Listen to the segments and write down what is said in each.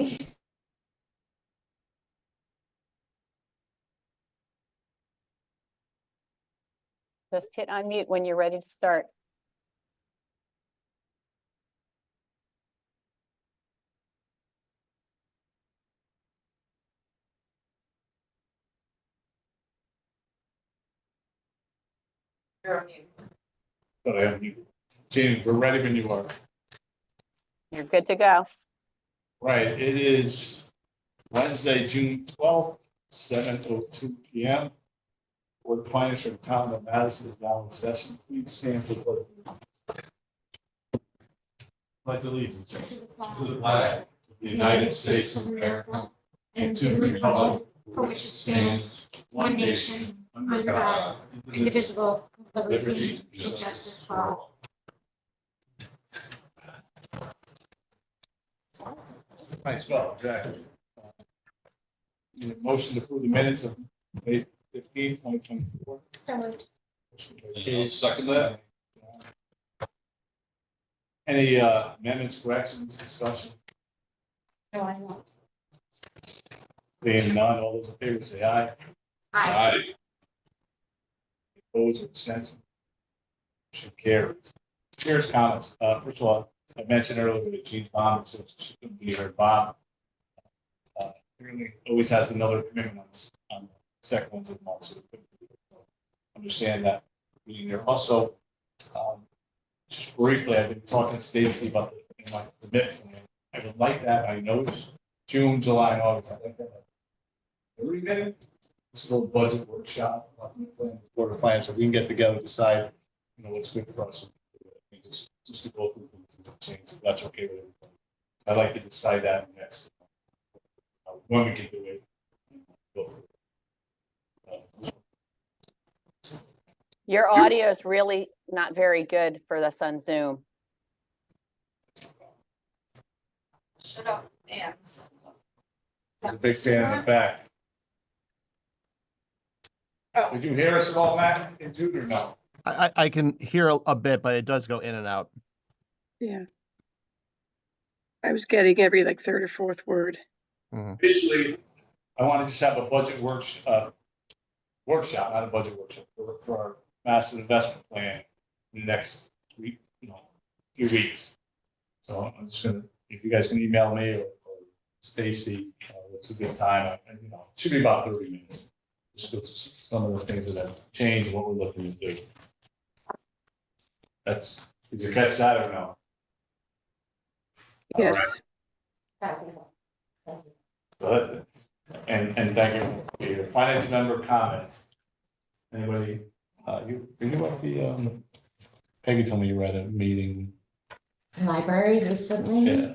Just hit unmute when you're ready to start. You're on mute. But I have you. James, we're ready when you are. You're good to go. Right, it is Wednesday, June 12th, 7:02 p.m. Board of Finance for the town of Madison is now in session. Please stand for the pledge. Pledge allegiance to the flag of the United States of America and to the republic for which it stands, one nation, under God, Indivisible, with liberty liberty and justice for all. Nice, well, exactly. Need a motion to approve the minutes of May 15, 2024. So moved. Okay, second that. Any amendments, corrections, discussion? No, I won't. Seeing none, all those in favor say aye. Aye. Opposed or abstention? Motion carries. Chair's comments. First of all, I mentioned earlier that Jean Bond, so she couldn't be here. Bob really always has another commitment on the second ones of the month, so we couldn't be here. Understand that being there. Also, just briefly, I've been talking to Stacy about my commitment. I would like that. I know it's June, July, and August. I like that. Every minute, this little budget workshop, Board of Finance, so we can get together, decide, what's good for us. And just to go through things and change, if that's okay with everybody. I'd like to decide that next, when we can do it. Go for it. Your audio is really not very good for us on Zoom. Shut up, hands. There's a big fan in the back. Oh. Did you hear us at all, Matt, and Jude, or no? I can hear a bit, but it does go in and out. Yeah. I was getting every like third or fourth word. Basically, I want to just have a budget workshop, not a budget workshop, for our massive investment plan in the next week, few weeks. So I'm just gonna, if you guys can email me or Stacy, it's a good time, and, it should be about 30 minutes. Just go through some of the things that have changed and what we're looking to do. Did you catch that or no? Yes. Good. And thank you for your finance member comments. Anybody, you at the, Peggy told me you were at a meeting. Library recently. Yeah.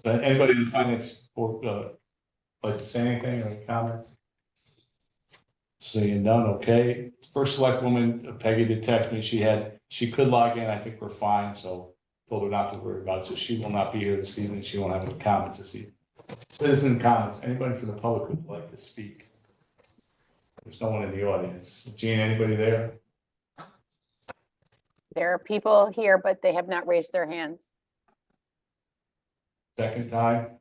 So anybody in the finance board, like to say anything or any comments? Seeing none, okay. First select woman, Peggy did text me, she could log in, I think we're fine, so told her not to worry about it, so she will not be here this evening, she won't have any comments this evening. Citizen comments, anybody from the public would like to speak? There's no one in the audience. Gene, anybody there? There are people here, but they have not raised their hands. Second time?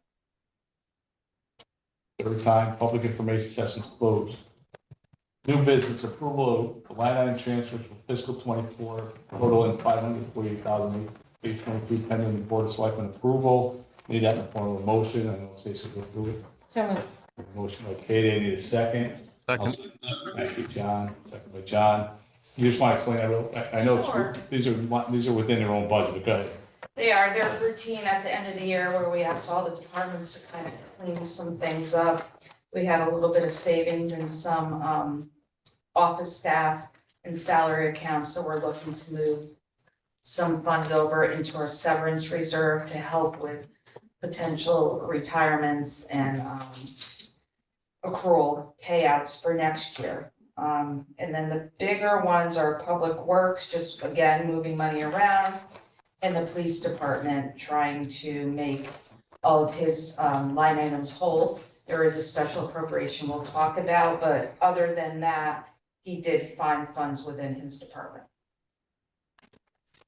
Third time, public information session's closed. New business approval of line item transfers for fiscal 24, totaling $548,823 pending the Board of Selectmen approval. Need that in the form of a motion. I know Stacy will do it. So moved. Motion by Katie, I need a second. Second. Thank you, John. Second by John. You just want to explain that real, I know Sure. these are within their own budget, but go ahead. They're routine at the end of the year where we ask all the departments to kind of clean some things up. We had a little bit of savings in some, office staff and salary accounts, so we're looking to move some funds over into our severance reserve to help with potential retirements and, accrual payouts for next year. And then the bigger ones are public works, just again, moving money around. And the police department trying to make all of his line items whole. There is a special appropriation we'll talk about, but other than that, he did find funds within his department.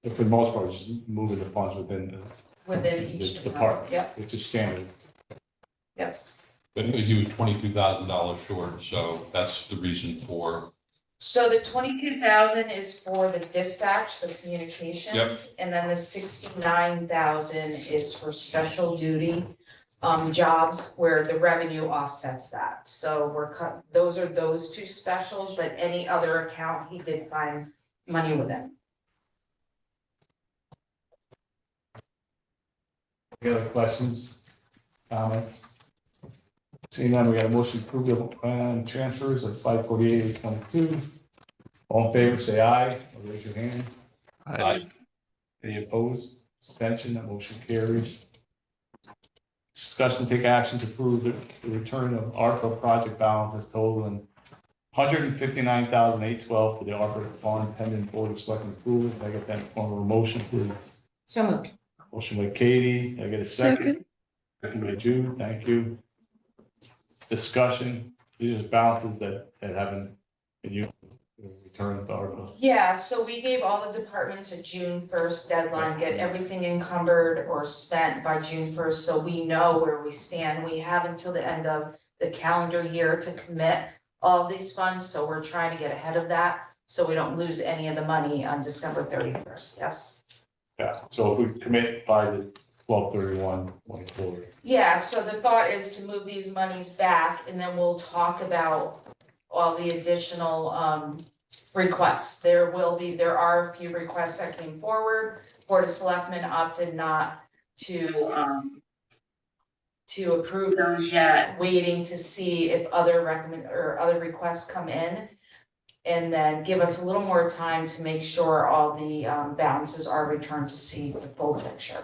For the most part, just moving the funds within Within the each department, department, yep. which is standard. But he was $22,000 short, so that's the reason for, So the 22,000 is for the dispatch, the communications, and then the 69,000 is for special duty jobs where the revenue offsets that. So we're cut, those are those two specials, but any other account, he did find money within. Any other questions, comments? Seeing none, we got a motion to approve the transfers of 548,822. All in favor, say aye, or raise your hand. I, Any opposed? Abstention, that motion carries. Discuss and take action to approve the return of ARPA project balances totaling $159,812 to the ARPA fund pending board of selectmen approval. Can I get that in form of a motion, please? So moved. Motion by Katie, can I get a second? Second. Second by Jude, thank you. Discussion, these are balances that haven't been used, returned to ARPA. Yeah, so we gave all the departments a June 1st deadline, get everything encumbered or spent by June 1st, so we know where we stand. We have until the end of the calendar year to commit all of these funds, so we're trying to get ahead of that, so we don't lose any of the money on December 31st, yes. Yeah, so if we commit by the 12/31/24. Yeah, so the thought is to move these monies back, and then we'll talk about all the additional requests. There are a few requests that came forward. Board of Selectmen opted not to approve those yet, waiting to see if other requests come in. And then give us a little more time to make sure all the balances are returned to see the full picture.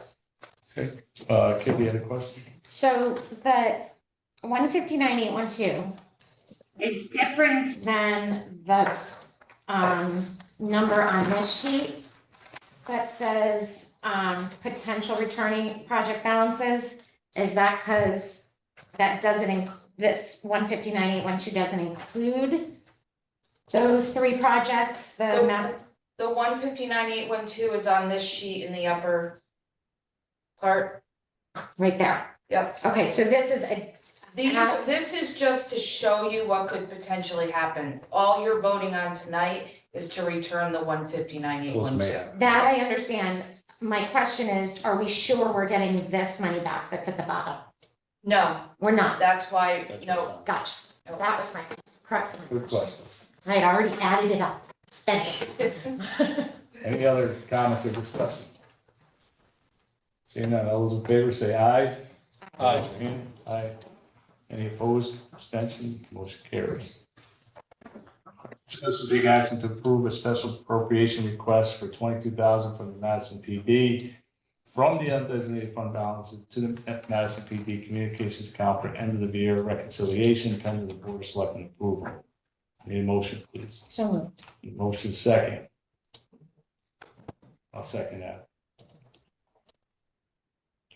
Kip, you had a question? So the 159,812 is different than the number on this sheet that says potential returning project balances. Is that because that doesn't, this 159,812 doesn't include those three projects, the The- amount? The 159,812 is on this sheet in the upper part. Right there. Yep. Okay, so this is This is just to show you what could potentially happen. All you're voting on tonight is to return the 159,812. that I understand. My question is, are we sure we're getting this money back that's at the bottom? No, We're not. that's why, no. Gotcha. That was my crux of my Good question. question. I had already added it up, spent it. Any other comments or discussion? Seeing none, all those in favor say aye. Aye. Aye. Any opposed, abstention, motion carries. Discuss and take action to approve a special appropriation request for $22,000 from the Madison PD from the undesignated fund balances to the Madison PD communications account for end of the year reconciliation pending the board of selectmen approval. Need a motion, please? So moved. Motion second. I'll second that.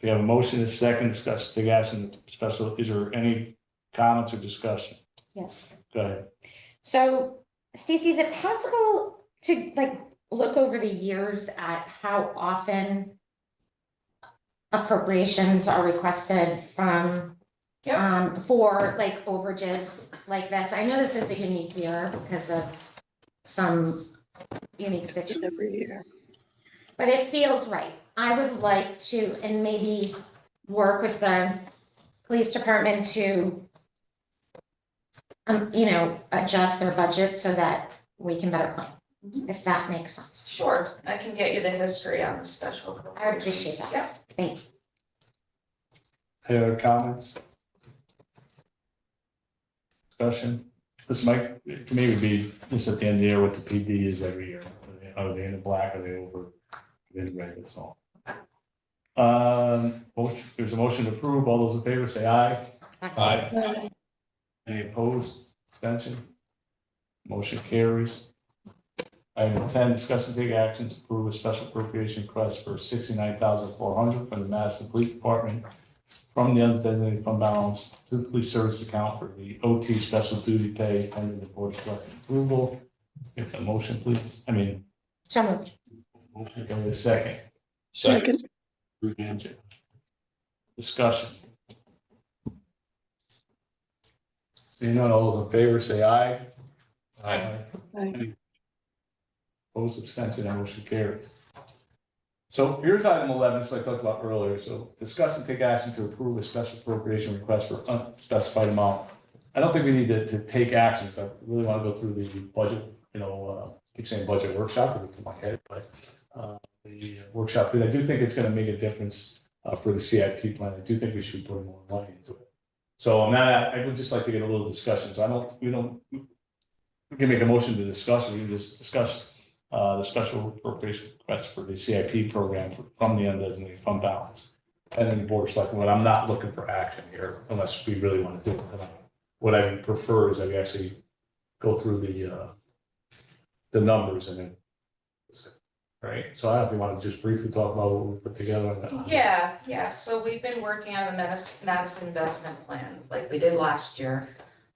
We have a motion and a second, discuss, take action, special, is there any comments or discussion? Yes. Go ahead. So Stacy, is it possible to look over the years at how often appropriations are requested from for overages like this? I know this is a unique year because of some unique Every situations. year. But it feels right. I would like to, and maybe work with the police department to adjust their budget so that we can better plan, if that makes sense. Sure, I can get you the history on the special. I would appreciate that. Yep. Thank you. Any other comments? Discussion? This might, maybe be just at the end of the year what the PD is every year. Are they in the black, are they over, in the red, that's all. There's a motion to approve, all those in favor say aye. Aye. Any opposed, extension? Motion carries. Item 10, discuss and take action to approve a special appropriation request for $69,400 from the Madison Police Department from the undesignated fund balance to the police service account for the OT special duty pay pending the board of selectmen approval. Get the motion, please. So moved. Motion, go to second. Second. Discussion. Seeing none, all those in favor say aye. Aye. Aye. Opposed, abstention, that motion carries. So here's item 11, so I talked about earlier. So discuss and take action to approve a special appropriation request for unspecified amount. I don't think we need to take actions. I really want to go through the budget, keep saying budget workshop because it's in my head, but the workshop, because I do think it's going to make a difference for the CIP plan. I do think we should put more money into it. So on that, I would just like to get a little discussion. So we can make a motion to discuss, or we can just discuss the special appropriation request for the CIP program from the undesignated fund balance. And then the board of selectmen, but I'm not looking for action here unless we really want to do it tonight. What I prefer is that we actually go through the numbers and then. Right, so I don't know if you want to just briefly talk about what we put together on that. Yeah, so we've been working on the Madison investment plan like we did last year.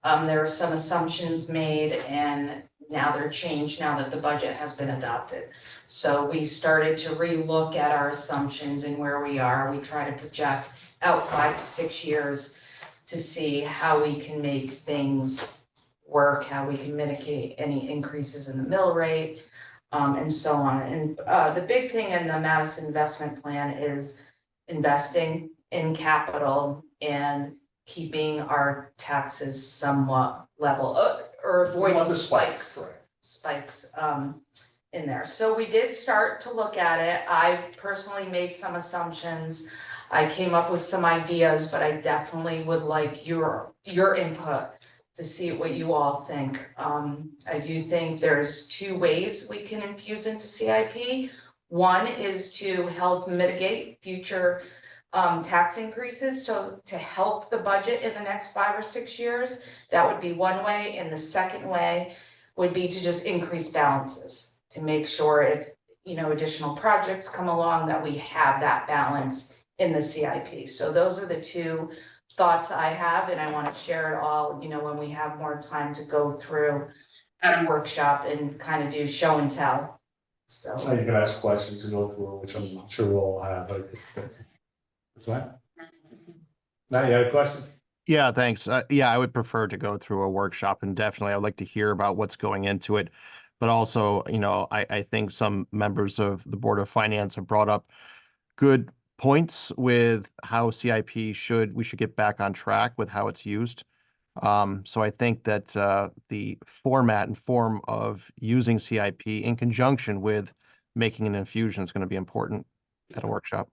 There were some assumptions made and now they're changed now that the budget has been adopted. So we started to relook at our assumptions and where we are. We try to project out 5 to 6 years to see how we can make things work, how we can mitigate any increases in the mill rate, and so on. And the big thing in the Madison investment plan is investing in capital and keeping our taxes somewhat level, or avoiding spikes in there. So we did start to look at it. I've personally made some assumptions. I came up with some ideas, but I definitely would like your input to see what you all think. I do think there's 2 ways we can infuse into CIP. One is to help mitigate future tax increases to help the budget in the next 5 or 6 years. That would be one way. And the second way would be to just increase balances to make sure if, additional projects come along that we have that balance in the CIP. So those are the 2 thoughts I have, and I want to share it all, when we have more time to go through at a workshop and kind of do show and tell. So So, you can ask questions and go through, which I'm sure we'll all have, but it's what? Now you had a question? Yeah, thanks. Yeah, I would prefer to go through a workshop, and definitely I'd like to hear about what's going into it. But also, I think some members of the Board of Finance have brought up good points with how we should get back on track with how it's used. So I think that the format and form of using CIP in conjunction with making an infusion is going to be important at a workshop.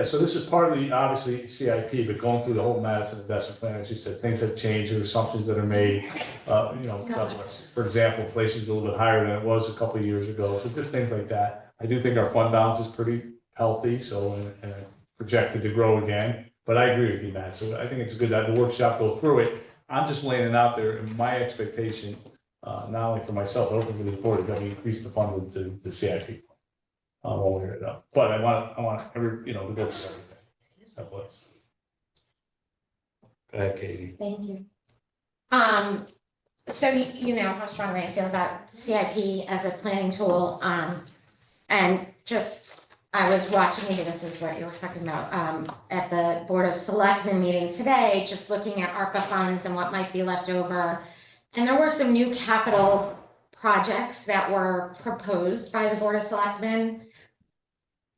So this is part of the, obviously, CIP, but going through the whole Madison investment plan, as you said, things have changed, there are assumptions that are made. For example, inflation is a little bit higher than it was a couple of years ago, so just things like that. I do think our fund balance is pretty healthy, so, and projected to grow again, but I agree with you, Matt, so I think it's good that the workshop go through it. I'm just laying it out there, and my expectation, not only for myself, but also for the board, is that we increase the funding to the CIP. One way or another, but I want every, to go through everything. That was. Go ahead, Katie. Thank you. So you know how strongly I feel about CIP as a planning tool, and just, I was watching, maybe this is what you were talking about, at the Board of Selectmen meeting today, just looking at ARPA funds and what might be left over. And there were some new capital projects that were proposed by the Board of Selectmen.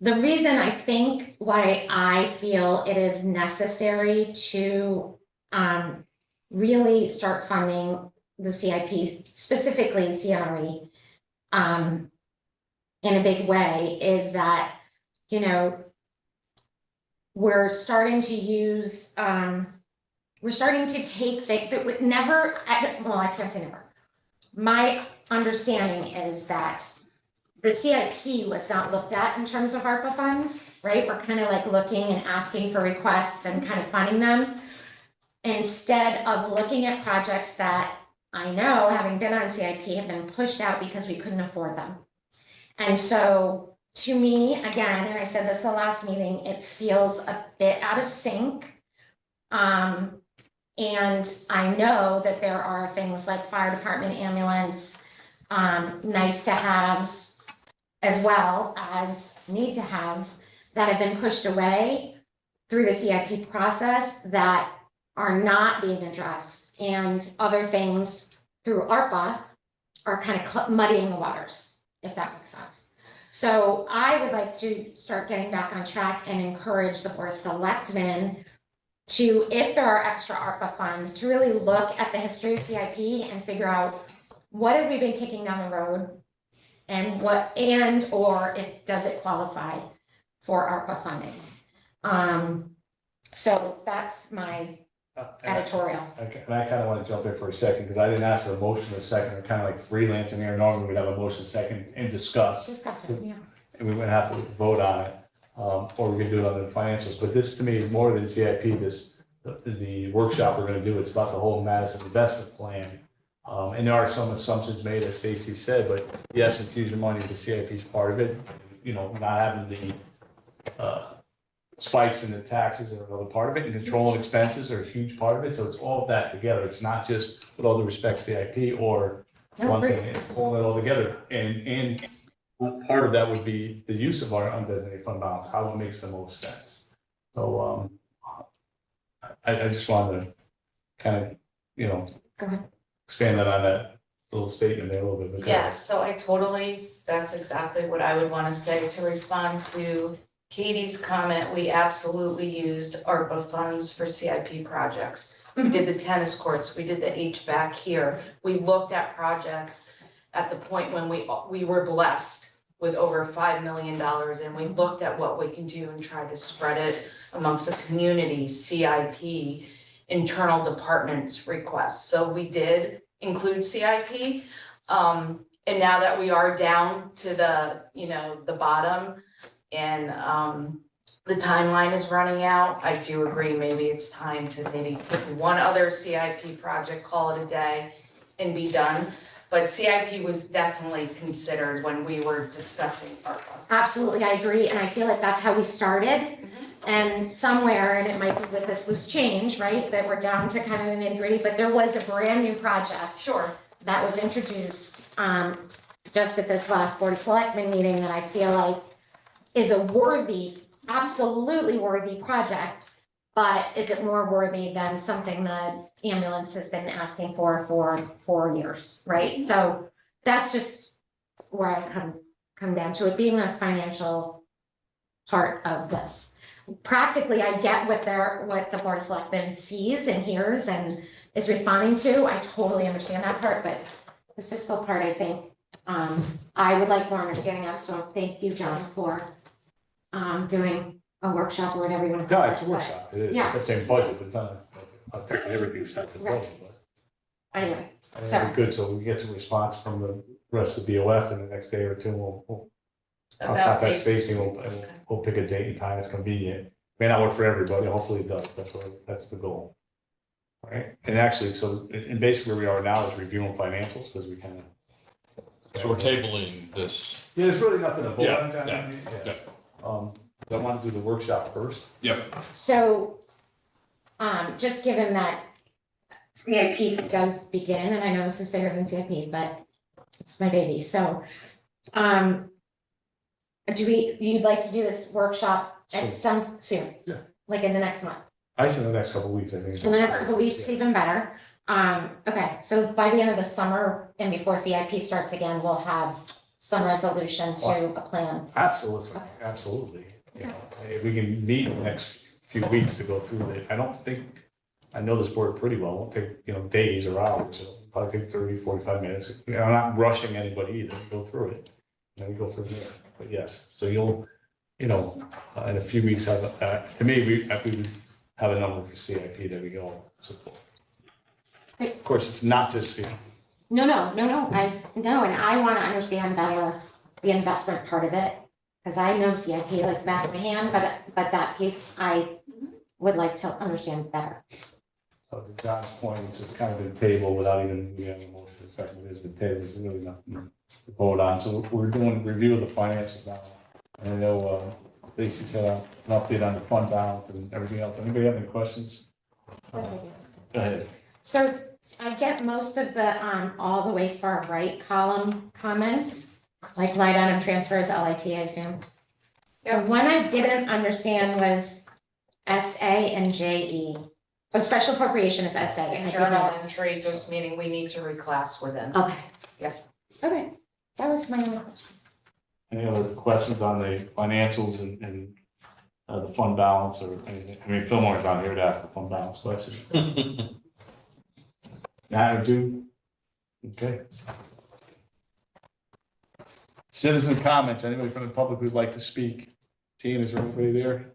The reason I think why I feel it is necessary to really start funding the CIP, specifically CRE, in a big way is that, we're starting to use, we're starting to take things that would never, I can't say never. My understanding is that the CIP was not looked at in terms of ARPA funds, right? We're kind of like looking and asking for requests and kind of funding them. Instead of looking at projects that I know, having been on CIP, have been pushed out because we couldn't afford them. And so to me, again, and I said this the last meeting, it feels a bit out of sync. And I know that there are things like fire department, ambulance, nice to haves, as well as need to haves that have been pushed away through the CIP process that are not being addressed, and other things through ARPA are kind of muddying the waters, if that makes sense. So I would like to start getting back on track and encourage the Board of Selectmen to, if there are extra ARPA funds, to really look at the history of CIP and figure out what have we been kicking down the road, and what, and or if, does it qualify for ARPA funding? So that's my editorial. Okay, and I kind of want to jump in for a second, because I didn't ask for a motion or a second, we're kind of like freelancing here, normally we'd have a motion second and discuss. Discussion, yeah. And we wouldn't have to vote on it, or we could do it on the financials, but this to me is more than CIP, the workshop we're gonna do, it's about the whole Madison investment plan. And there are some assumptions made, as Stacy said, but yes, infusion money, the CIP is part of it, you know, not having the spikes in the taxes are another part of it, and controlling expenses are a huge part of it, so it's all of that together, it's not just, with all due respect, CIP or one thing, it's pulling it all together, and part of that would be the use of our undesignated fund balance, how it makes the most sense. So, I just wanted to kind of, you know, Go ahead. expand on that little statement there a little bit. because- Yeah, so that's exactly what I would wanna say to respond to Katie's comment. We absolutely used ARPA funds for CIP projects. We did the tennis courts, we did the HVAC here. We looked at projects at the point when we were blessed with over $5 million, and we looked at what we can do and tried to spread it amongst the community, CIP, internal departments requests. So we did include CIP. And now that we are down to the, you know, the bottom, and the timeline is running out, I do agree, maybe it's time to maybe pick one other CIP project, call it a day, and be done. But CIP was definitely considered when we were discussing ARPA. Absolutely, I agree, and I feel like that's how we started. And somewhere, and it might be with this loose change, right, that we're down to kind of the nitty-gritty, but there was a brand new project Sure. that was introduced just at this last Board of Selectmen meeting that I feel like is a worthy, absolutely worthy project. But is it more worthy than something that ambulance has been asking for 4 years, right? So that's just where I come down to it being a financial part of this. Practically, I get what the Board of Selectmen sees and hears and is responding to. I totally understand that part, but the fiscal part, I think, I would like more understanding of. So thank you, John, for doing a workshop or whatever you want to No, call it. it's a but workshop, it is, Yeah. it's in budget, but it's not, I think everything's set to Right. budget, but. Anyway, I think Sorry. we're good, so we get some response from the rest of BOF in the next day or two, I'll About contact dates. Stacy, we'll pick a date and time that's convenient. May not work for everybody, hopefully it does, that's the goal. All right, and actually, so, and basically where we are now is reviewing financials, because we kind of. So we're tabling this. Yeah, there's really nothing to vote Yeah, on, yeah, yes. I want to do the workshop first. Yep. so just given that CIP does begin, and I know this is bigger than CIP, but it's my baby, so you'd like to do this workshop at soon? Yeah. Like in the next month? I said the next couple of weeks, I think. In the next couple weeks, even better. Okay, so by the end of the summer and before CIP starts again, we'll have some resolution to a plan. Absolutely, absolutely. You know, if we can meet in the next few weeks to go through it, I know this board pretty well, won't take, you know, days or hours, it'll probably take 30, 45 minutes. You know, I'm not rushing anybody either, go through it, and then we go from there. But yes, so you'll, you know, in a few weeks, have, to me, we would have a number for CIP that we all support. Of course, it's not just CIP. No, I know, and I want to understand better the investment part of it, because I know CIP like the back of my hand, but that piece I would like to understand better. So to John's point, it's just kind of been tabled without even, we have a motion, it has been tabled, there's really nothing to vote on. So we're doing a review of the finances now. And I know Stacy said an update on the fund balance and everything else. Anybody have any questions? Go ahead. So I get most of the, all the way far right column comments, like line item transfers, LIT, I assume. The one I didn't understand was SA and JE. Oh, special appropriation is SA. and I did Journal know. entry, just meaning we need to reclass within. Okay. Yeah. Okay, that was my only question. Any other questions on the financials and the fund balance or anything? I mean, Fillmore's not here to ask the fund balance question. Now, do, okay. Citizen comments, anybody from the public who'd like to speak? Team, is there anybody there?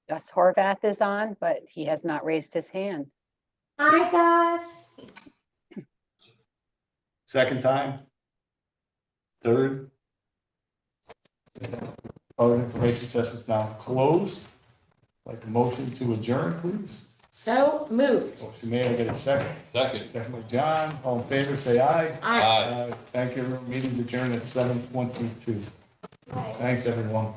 Gus Horvath is on, but he has not raised his hand. Hi, Gus. Second time? Third? Other information session is now closed. Like a motion to adjourn, please. So moved. Motion made, I get a second. Second. Second by John, all in favor, say aye. Aye. Thank you, everyone. Meeting adjourned at 7:22. Thanks, everyone.